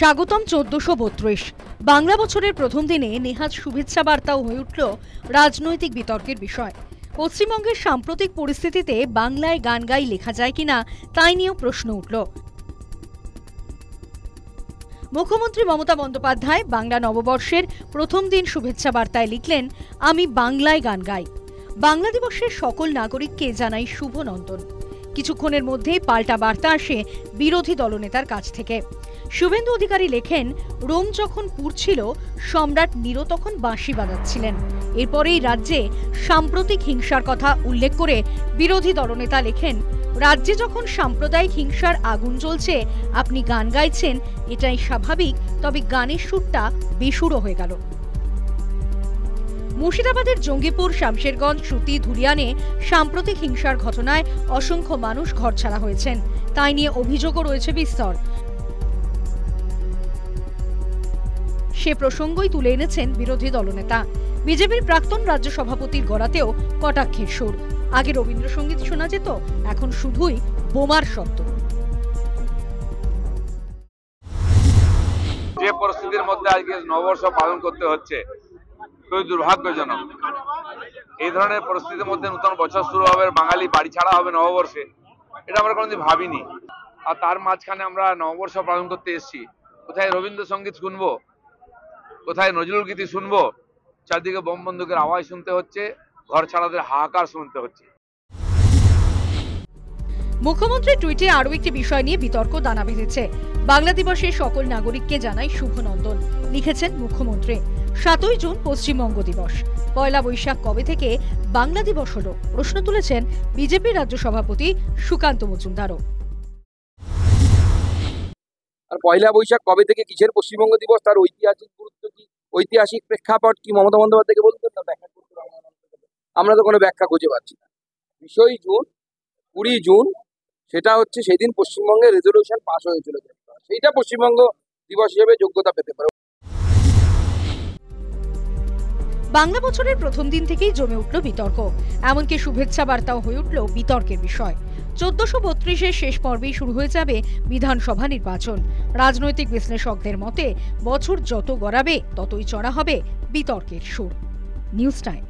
স্বাগতম ১৪৩২। বাংলা বছরের প্রথম দিনে নেহাত শুভেচ্ছা বার্তাও হয়ে উঠল রাজনৈতিক বিতর্কের বিষয়। পশ্চিমবঙ্গের সাম্প্রতিক পরিস্থিতিতে বাংলায় গান গাই লেখা যায় কিনা তাই নিয়েও প্রশ্ন উঠল। মুখ্যমন্ত্রী মমতা বন্দ্যোপাধ্যায় বাংলা নববর্ষের প্রথম দিন শুভেচ্ছা বার্তায় লিখলেন, আমি বাংলায় গান গাই। বাংলা দিবসের সকল নাগরিককে জানাই শুভ নন্দন। কিছুক্ষণের মধ্যেই পাল্টা বার্তা আসে বিরোধী দলনেতার কাছ থেকে। শুভেন্দু অধিকারী লেখেন, রোম যখন পুড়ছিল সম্রাট নীরো তখন বাঁশি বাজাচ্ছিলেন। এরপরেই রাজ্যে সাম্প্রতিক হিংসার কথা উল্লেখ করে বিরোধী দলনেতা লেখেন, রাজ্যে যখন সাম্প্রদায়িক হিংসার আগুন জ্বলছে আপনি গান গাইছেন, এটাই স্বাভাবিক, তবে গানের সুরটা বেসুরো হয়ে গেল। মুর্শিদাবাদের জঙ্গিপুর, শামশেরগঞ্জ, সুতি, ধুলিয়ানে সাম্প্রতিক হিংসার ঘটনায় অসংখ্য মানুষ ঘরছাড়া হয়েছেন। তাই নিয়ে অভিযোগও রয়েছে বিস্তর। সে প্রসঙ্গই তুলে এনেছেন বিরোধী দলনেতা। বিজেপির প্রাক্তন রাজ্য সভাপতির গড়াতেও কটাক্ষের সুর। আগে রবীন্দ্রসঙ্গীত শোনা যেত, এখন শুধুই বোমার শব্দ। যে পরিস্থিতির মধ্যে আজকে নববর্ষ পালন করতে হচ্ছে খুবই দুর্ভাগ্যজনক। এই ধরনের পরিস্থিতির মধ্যে নতুন বছর শুরু হবে, বাঙালি বাড়ি ছাড়া হবে নববর্ষে, এটা আমরা কোনোদিন ভাবিনি। আর তার মাঝখানে আমরা নববর্ষ পালন করতে এসেছি, কোথায় রবীন্দ্রসঙ্গীত শুনবো, কোথায় নজরুল গীতি শুনবো, চারদিকে বোম বন্দুকের আওয়াজ শুনতে হচ্ছে, ঘর ছাড়াদের হাহাকার শুনতে হচ্ছে। মুখ্যমন্ত্রীর টুইটে আরও একটি বিষয় নিয়ে বিতর্ক দানা বেঁধেছে। বাংলা দিবসে সকল নাগরিককে জানাই শুভ নন্দন, লিখেছেন মুখ্যমন্ত্রী। ৭ই জুন পশ্চিমবঙ্গ দিবস। পয়লা বৈশাখ কবে থেকে বাংলা দিবস হলো, প্রশ্ন তুলেছেন বিজেপির রাজ্য সভাপতি সুকান্ত মজুমদারও। আর পয়লা বৈশাখ কবে থেকে কিসের পশ্চিমবঙ্গ দিবস, তার ঐতিহাসিক গুরুত্ব কি, ঐতিহাসিক প্রেক্ষাপট কি মমতা বন্দ্যোপাধ্যায়কে বলতেন না ব্যাখ্যা করতে? আমরা তো কোনো ব্যাখ্যা খুঁজে পাচ্ছি না। 20 জুন, 20 জুন, সেটা হচ্ছে সেদিন পশ্চিমবঙ্গে রেজলিউশন পাস হয়েছিল, সেইটা পশ্চিমবঙ্গ দিবস হিসেবে যোগ্যতা পেতে পারে। বাংলা বছরের প্রথম দিন থেকেই জমে উঠল বিতর্ক, এমনকি শুভেচ্ছা বার্তাও হয়ে উঠল বিতর্কের বিষয়। ১৪৩২-এর শেষ পর্বেই শুরু হয়ে যাবে বিধানসভা নির্বাচন। রাজনৈতিক বিশ্লেষকদের মতে বছর যত গড়াবে ততই চড়া হবে বিতর্কের সুর। News time.